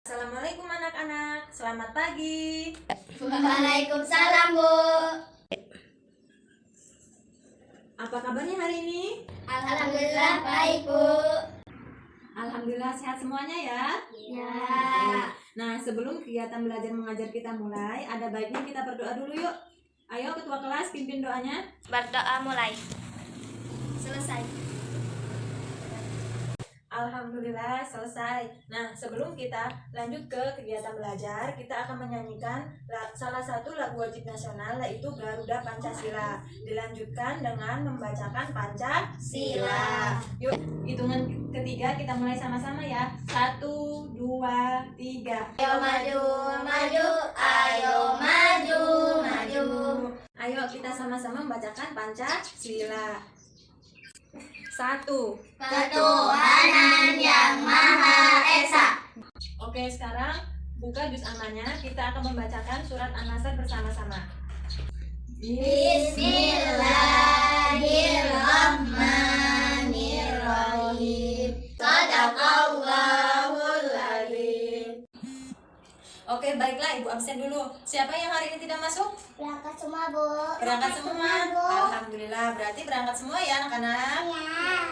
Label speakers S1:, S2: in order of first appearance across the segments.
S1: Assalamualaikum anak-anak, selamat pagi.
S2: Waalaikumsalam, Bu.
S1: Apa kabarnya hari ini?
S2: Alhamdulillah baik, Bu.
S1: Alhamdulillah sehat semuanya ya.
S2: Ya.
S1: Nah, sebelum kegiatan belajar mengajar kita mulai, ada baiknya kita berdoa dulu yuk. Ayo ketua kelas pimpin doanya.
S2: Berdoa mulai. Selesai.
S1: Alhamdulillah selesai. Nah, sebelum kita lanjut ke kegiatan belajar, kita akan menyanyikan salah satu lagu wajib nasional, yaitu Garuda Pancasila. Dilanjutkan dengan membacakan Pancasila. Yuk, hitungan ketiga kita mulai sama-sama ya. 1, 2, 3.
S2: Ayo maju, maju, ayo maju, maju.
S1: Ayo kita sama-sama membacakan Pancasila. 1.
S2: Ketuhanan yang Maha Esa.
S1: Oke, sekarang buka juz amannya. Kita akan membacakan surat An-Nasr bersama-sama.
S2: Bismillahirrahmanirrahim. Shadaqallahul adzim.
S1: Oke, baiklah, Ibu absen dulu. Siapa yang hari ini tidak masuk?
S2: Berangkat semua, Bu.
S1: Berangkat semua. Alhamdulillah, berarti berangkat semua ya anak-anak.
S2: Ya.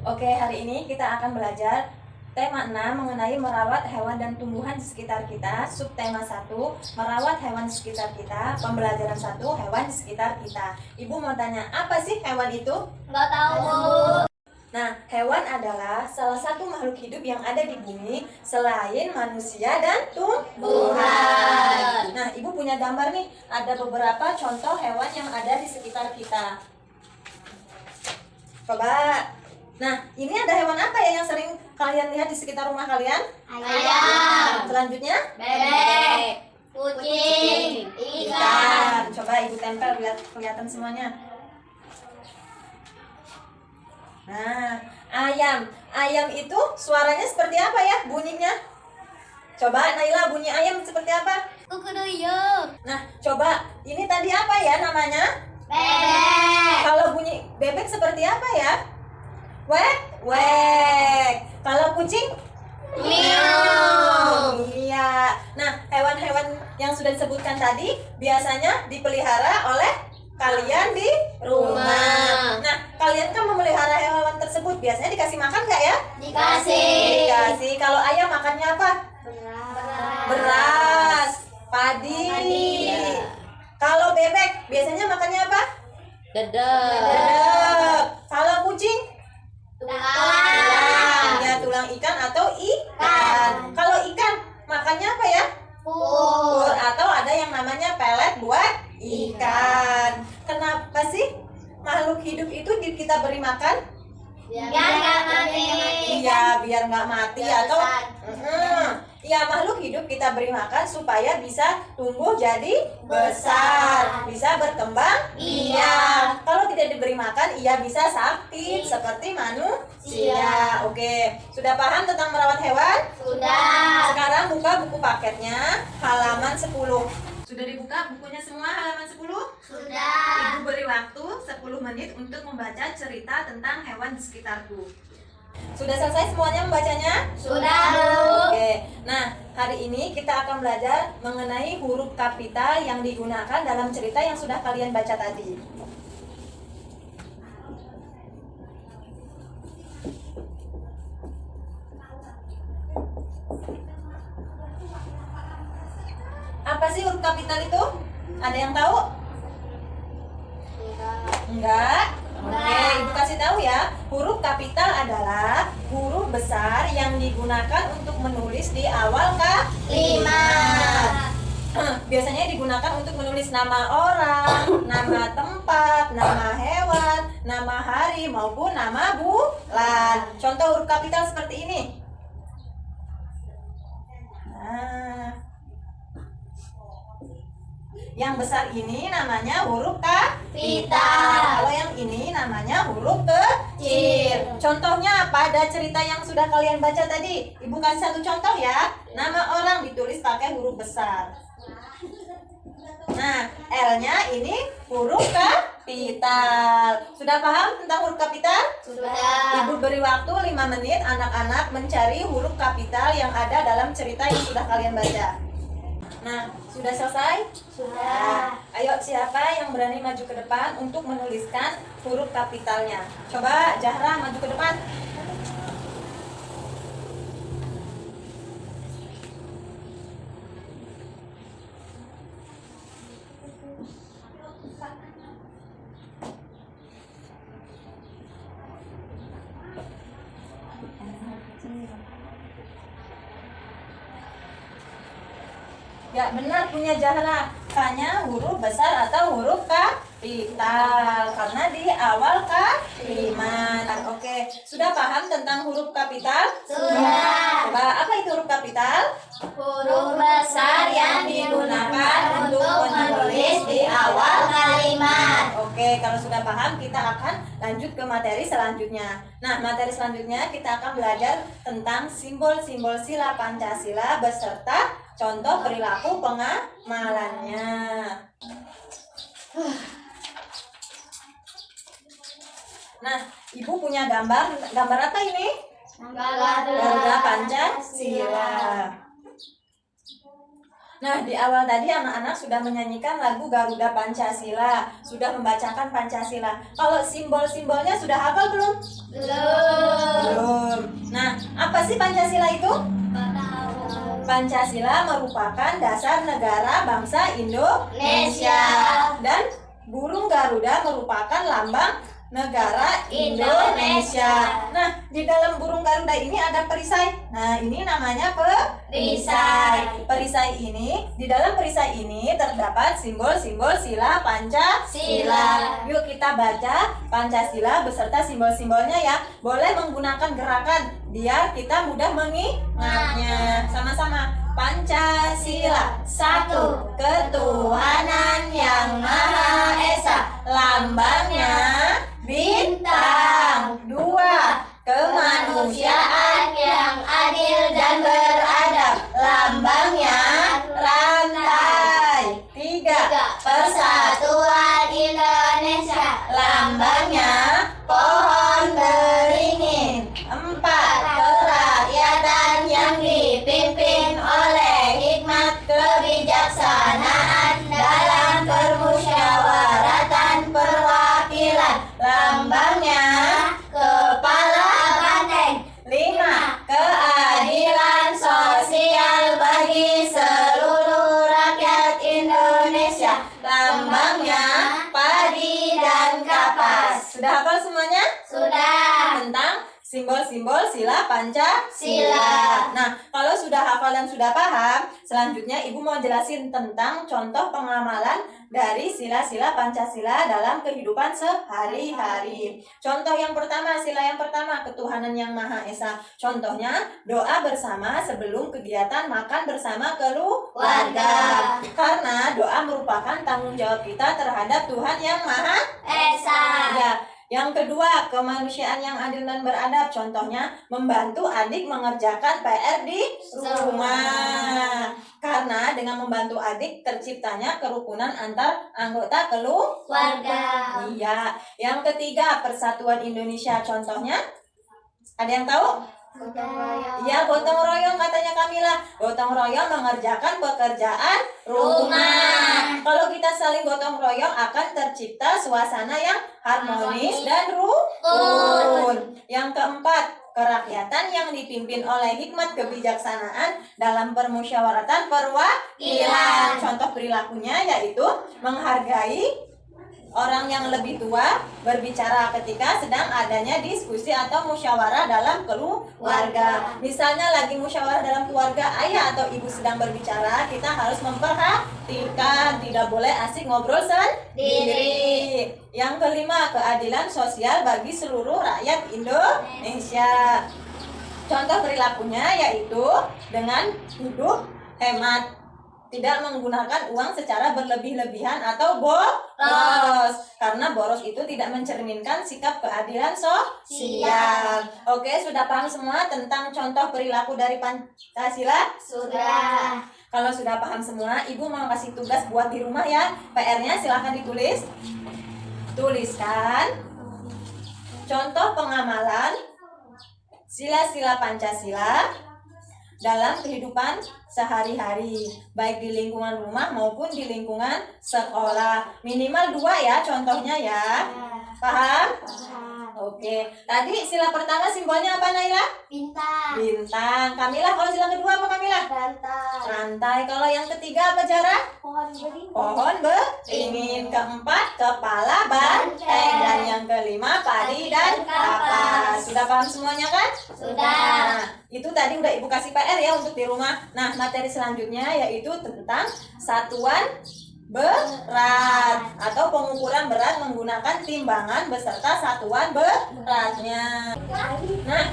S1: Oke, hari ini kita akan belajar tema 6 mengenai merawat hewan dan tumbuhan di sekitar kita. Subtema 1, merawat hewan di sekitar kita. Pembelajaran 1, hewan di sekitar kita. Ibu mau tanya, apa sih hewan itu?
S2: Nggak tahu, Bu.
S1: Nah, hewan adalah salah satu makhluk hidup yang ada di bumi selain manusia dan tumbuhan. Nah, Ibu punya gambar nih, ada beberapa contoh hewan yang ada di sekitar kita. Coba. Nah, ini ada hewan apa ya yang sering kalian lihat di sekitar rumah kalian?
S2: Ayam,
S1: Selanjutnya?
S2: bebek, kucing, ikan.
S1: Coba Ibu tempel biar kelihatan semuanya. Nah, ayam. Ayam itu suaranya seperti apa ya bunyinya? Coba Naila, bunyi ayam seperti apa?
S2: Kukuduyuk,
S1: Nah, coba ini tadi apa ya namanya?
S2: bebek,
S1: Kalau bunyi bebek seperti apa ya? Wek, wek. Kalau kucing?
S2: miau.
S1: Iya. Nah, hewan-hewan yang sudah disebutkan tadi biasanya dipelihara oleh kalian di rumah. Nah, kalian kan memelihara hewan tersebut, biasanya dikasih makan nggak ya?
S2: Dikasih.
S1: Dikasih. Kalau ayam makannya apa? Beras, padi.
S2: Padi.
S1: Kalau bebek biasanya makannya apa? Dedek. Kalau kucing?
S2: Tulang.
S1: Ya, tulang ikan atau ikan. Kalau ikan makannya apa ya?
S2: Pur.
S1: Atau ada yang namanya pelet buat ikan. Kenapa sih makhluk hidup itu kita beri makan?
S2: Biar nggak mati.
S1: Iya, biar nggak mati
S2: Biar
S1: atau
S2: besar.
S1: ya makhluk hidup kita beri makan supaya bisa tumbuh jadi besar, bisa berkembang.
S2: Iya.
S1: Kalau tidak diberi makan, ia bisa sakit seperti manusia. Oke, sudah paham tentang merawat hewan?
S2: Sudah.
S1: Sekarang buka buku paketnya halaman 10. Sudah dibuka bukunya semua halaman 10?
S2: Sudah.
S1: Ibu beri waktu 10 menit untuk membaca cerita tentang hewan di sekitarku. Sudah selesai semuanya membacanya?
S2: Sudah, Bu.
S1: Oke. Nah, hari ini kita akan belajar mengenai huruf kapital yang digunakan dalam cerita yang sudah kalian baca tadi. Apa sih huruf kapital itu? Ada yang tahu? Enggak. Oke, Ibu kasih tahu ya. Huruf kapital adalah huruf besar yang digunakan untuk menulis di awal kalimat. Biasanya digunakan untuk menulis nama orang, nama tempat, nama hewan, nama hari maupun nama bulan. Contoh huruf kapital seperti ini. Nah, yang besar ini namanya huruf kapital. Kalau yang ini namanya huruf kecil. Contohnya apa? Ada cerita yang sudah kalian baca tadi. Ibu kasih satu contoh ya. Nama orang ditulis pakai huruf besar. Nah, L-nya ini huruf kapital. kapital. Sudah paham tentang huruf kapital?
S2: Sudah.
S1: Ibu beri waktu 5 menit anak-anak mencari huruf kapital yang ada dalam cerita yang sudah kalian baca. Nah, sudah selesai?
S2: Sudah.
S1: Ayo, siapa yang berani maju ke depan untuk menuliskan huruf kapitalnya? Coba Zahra maju ke depan. Ya, benar punya Zahra. Tanya huruf besar atau huruf kapital karena di awal kalimat. Oke, sudah paham tentang huruf kapital?
S2: Sudah.
S1: Coba, apa itu huruf kapital?
S2: Huruf besar yang digunakan untuk menulis di awal kalimat.
S1: Oke, kalau sudah paham kita akan lanjut ke materi selanjutnya. Nah, materi selanjutnya kita akan belajar tentang simbol-simbol sila Pancasila beserta contoh perilaku pengamalannya. Nah, Ibu punya gambar apa ini? Garuda Pancasila. Nah, di awal tadi anak-anak sudah menyanyikan lagu Garuda Pancasila, sudah membacakan Pancasila. Kalau simbol-simbolnya sudah hafal belum? Belum. Nah, apa sih Pancasila itu? Pancasila merupakan dasar negara bangsa Indonesia. Dan burung Garuda merupakan lambang negara Indonesia. Nah, di dalam burung Garuda ini ada perisai. Nah, ini namanya perisai. Perisai ini, di dalam perisai ini terdapat simbol-simbol sila Pancasila. Yuk kita baca Pancasila beserta simbol-simbolnya ya. Boleh menggunakan gerakan biar kita mudah mengingatnya. Sama-sama. Pancasila, 1. Ketuhanan yang Maha Esa. Lambangnya bintang. 2. Kemanusiaan yang adil dan beradab. Lambangnya rantai. 3. Persatuan Indonesia. Lambangnya pohon beringin. 4. Kerakyatan yang dipimpin oleh hikmat kebijaksanaan dalam permusyawaratan perwakilan. Lambangnya kepala banteng. 5. Keadilan sosial bagi seluruh rakyat Indonesia. Lambangnya padi dan kapas. Sudah hafal semuanya?
S2: Sudah.
S1: Tentang simbol-simbol sila Pancasila. Nah, kalau sudah hafal dan sudah paham, selanjutnya Ibu mau jelasin tentang contoh pengamalan dari sila-sila Pancasila dalam kehidupan sehari-hari. Contoh yang pertama, sila yang pertama, ketuhanan yang Maha Esa. Contohnya, doa bersama sebelum kegiatan makan bersama keluarga. Karena doa merupakan tanggung jawab kita terhadap Tuhan yang Maha
S2: Esa.
S1: Ya. Yang kedua, kemanusiaan yang adil dan beradab. Contohnya, membantu adik mengerjakan PR di rumah. Karena dengan membantu adik terciptanya kerukunan antar anggota keluarga. Iya. Yang ketiga, persatuan Indonesia. Contohnya, ada yang tahu? Ya, gotong royong katanya Kamila. Gotong royong mengerjakan pekerjaan rumah. Kalau kita saling gotong royong akan tercipta suasana yang harmonis dan rukun. Yang keempat, kerakyatan yang dipimpin oleh hikmat kebijaksanaan dalam permusyawaratan perwakilan. Contoh perilakunya yaitu menghargai orang yang lebih tua berbicara ketika sedang adanya diskusi atau musyawarah dalam keluarga. Misalnya lagi musyawarah dalam keluarga, ayah atau ibu sedang berbicara, kita harus memperhatikan, tidak boleh asik ngobrol sendiri. Yang kelima, keadilan sosial bagi seluruh rakyat Indonesia. Contoh perilakunya yaitu dengan hidup hemat, tidak menggunakan uang secara berlebih-lebihan atau boros, karena boros itu tidak mencerminkan sikap keadilan sosial. Oke, sudah paham semua tentang contoh perilaku dari Pancasila?
S2: Sudah.
S1: Kalau sudah paham semua, Ibu mau kasih tugas buat di rumah ya. PR-nya silahkan ditulis. Tuliskan contoh pengamalan sila-sila Pancasila dalam kehidupan sehari-hari, baik di lingkungan rumah maupun di lingkungan sekolah. Minimal 2 ya contohnya ya. Paham? Oke. Tadi sila pertama simbolnya apa, Naila?
S2: Bintang.
S1: Bintang. Kamilah, kalau sila kedua apa, Kamilah?
S2: Rantai.
S1: Rantai. Kalau yang ketiga apa, Jara?
S2: Pohon beringin.
S1: Pohon beringin. Keempat, kepala banteng. Dan yang kelima, padi dan kapas. Sudah paham semuanya kan?
S2: Sudah.
S1: Nah, itu tadi udah Ibu kasih PR ya untuk di rumah. Nah, materi selanjutnya yaitu tentang satuan berat atau pengukuran berat menggunakan timbangan beserta satuan beratnya. Nah,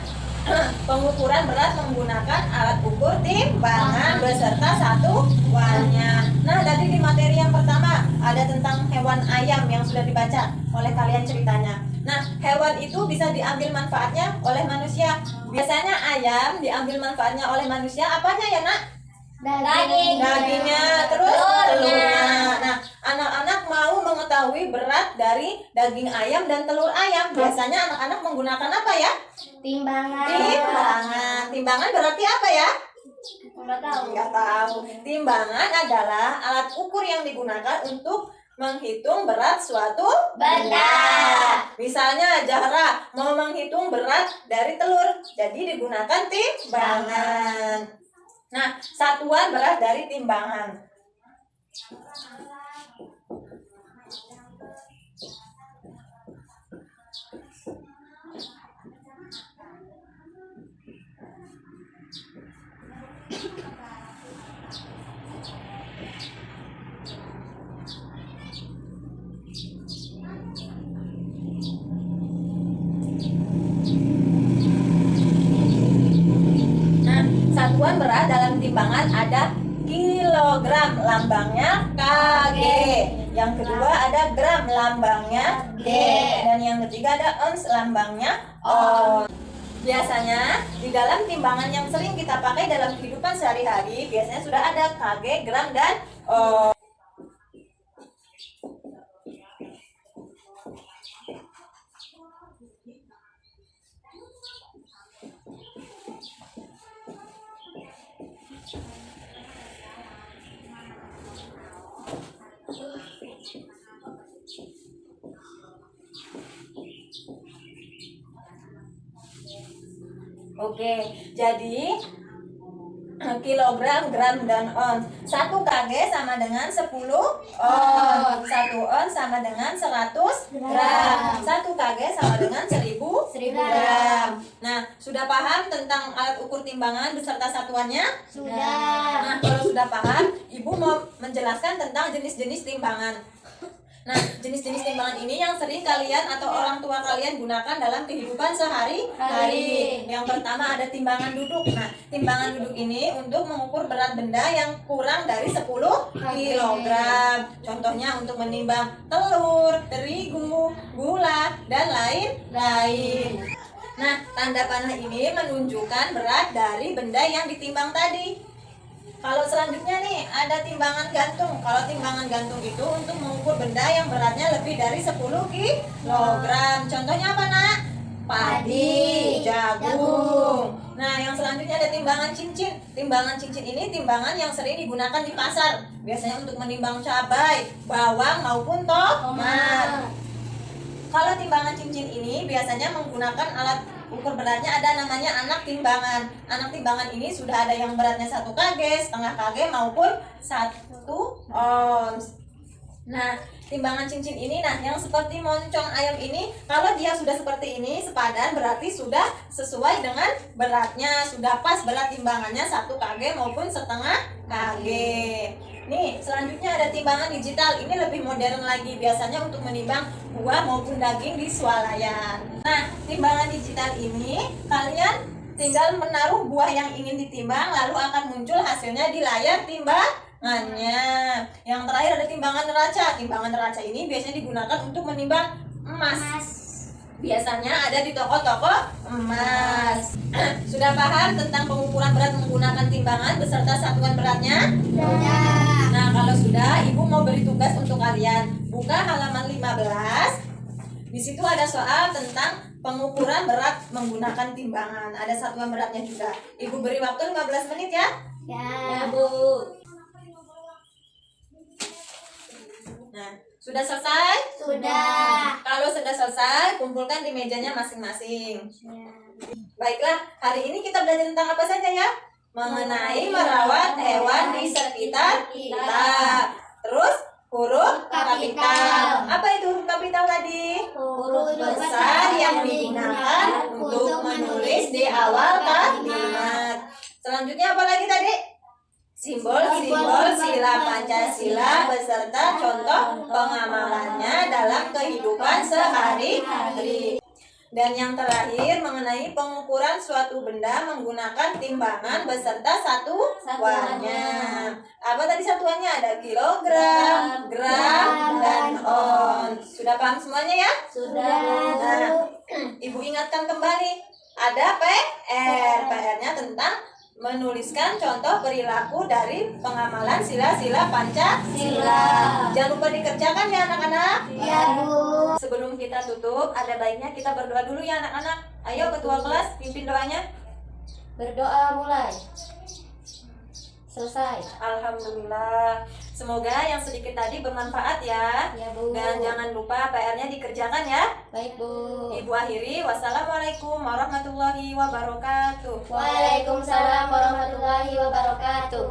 S1: pengukuran berat menggunakan alat ukur timbangan beserta satuannya. Nah, tadi di materi yang pertama ada tentang hewan ayam yang sudah dibaca oleh kalian ceritanya. Nah, hewan itu bisa diambil manfaatnya oleh manusia. Biasanya ayam diambil manfaatnya oleh manusia apanya ya, Nak? Dagingnya, terus telurnya. Nah, anak-anak mau mengetahui berat dari daging ayam dan telur ayam. Biasanya anak-anak menggunakan apa ya?
S2: Timbangan.
S1: Timbangan berarti apa ya?
S2: Enggak tahu.
S1: Nggak tahu. Timbangan adalah alat ukur yang digunakan untuk menghitung berat suatu
S2: Benda.
S1: Misalnya Zahra mau menghitung berat dari telur, jadi digunakan timbangan. Nah, satuan berat dari timbangan. Satuan berat dalam timbangan ada kilogram, lambangnya kg. Yang kedua ada gram, lambangnya g. Dan yang ketiga ada ons, lambangnya on. Biasanya di dalam timbangan yang sering kita pakai dalam kehidupan sehari-hari biasanya sudah ada kg, gram, dan on. Oke, jadi kilogram, gram, dan ons. 1 kg sama dengan 10 ons. 1 ons sama dengan 100 gram. 1 kg sama dengan 1000 gram. Nah, sudah paham tentang alat ukur timbangan beserta satuannya?
S2: Sudah.
S1: Nah, kalau sudah paham, Ibu mau menjelaskan tentang jenis-jenis timbangan. Nah, jenis-jenis timbangan ini yang sering kalian atau orang tua kalian gunakan dalam kehidupan sehari-hari. Yang pertama ada timbangan duduk. Nah, timbangan duduk ini untuk mengukur berat benda yang kurang dari 10 kg. Contohnya untuk menimbang telur, terigu, gula, dan lain-lain. Nah, tanda panah ini menunjukkan berat dari benda yang ditimbang tadi. Kalau selanjutnya nih ada timbangan gantung. Kalau timbangan gantung itu untuk mengukur benda yang beratnya lebih dari 10 kg. Contohnya apa, Nak? Padi, jagung. Nah, yang selanjutnya ada timbangan cincin. Timbangan cincin ini timbangan yang sering digunakan di pasar. Biasanya untuk menimbang cabai, bawang maupun tomat. Kalau timbangan cincin ini biasanya menggunakan alat ukur beratnya ada namanya anak timbangan. Anak timbangan ini sudah ada yang beratnya 1 kg, setengah kg maupun 1 ons. Nah, timbangan cincin ini yang seperti moncong ayam ini, kalau dia sudah seperti ini sepadan berarti sudah sesuai dengan beratnya, sudah pas berat timbangannya 1 kg maupun setengah kg. Nih, selanjutnya ada timbangan digital. Ini lebih modern lagi, biasanya untuk menimbang buah maupun daging di swalayan. Nah, timbangan digital ini kalian tinggal menaruh buah yang ingin ditimbang, lalu akan muncul hasilnya di layar timbangannya. Yang terakhir ada timbangan neraca. Timbangan neraca ini biasanya digunakan untuk menimbang emas. Biasanya ada di toko-toko emas. Sudah paham tentang pengukuran berat menggunakan timbangan beserta satuan beratnya?
S2: Sudah.
S1: Nah, kalau sudah, Ibu mau beri tugas untuk kalian. Buka halaman 15 Di situ ada soal tentang pengukuran berat menggunakan timbangan. Ada satuan beratnya juga. Ibu beri waktu 15 menit ya.
S2: Ya.
S1: Bu. Nah, sudah selesai?
S2: Sudah.
S1: Kalau sudah selesai, kumpulkan di mejanya masing-masing.
S2: Ya.
S1: Baiklah, hari ini kita belajar tentang apa saja ya? Mengenai merawat hewan di sekitar kita. Terus huruf kapital. Apa itu huruf kapital tadi?
S2: Huruf
S1: Besar yang digunakan untuk menulis di awal kalimat. Selanjutnya apa lagi tadi? Simbol-simbol sila Pancasila beserta contoh pengamalannya dalam kehidupan sehari-hari. Dan yang terakhir mengenai pengukuran suatu benda menggunakan timbangan beserta satuannya. Apa tadi satuannya? Ada kilogram, gram, dan on. Sudah paham semuanya ya?
S2: Sudah.
S1: Nah, Ibu ingatkan kembali. Ada PR. PR-nya tentang menuliskan contoh perilaku dari pengamalan sila-sila Pancasila. Jangan lupa dikerjakan ya anak-anak.
S2: Ya, Bu.
S1: Sebelum kita tutup, ada baiknya kita berdoa dulu ya anak-anak. Ayo ketua kelas, pimpin doanya.
S2: Berdoa mulai. Selesai.
S1: Alhamdulillah. Semoga yang sedikit tadi bermanfaat ya.
S2: Ya, Bu.
S1: Dan jangan lupa PR-nya dikerjakan ya.
S2: Baik, Bu.
S1: Ibu akhiri, wassalamualaikum warahmatullahi wabarakatuh.
S2: Waalaikumsalam warahmatullahi wabarakatuh.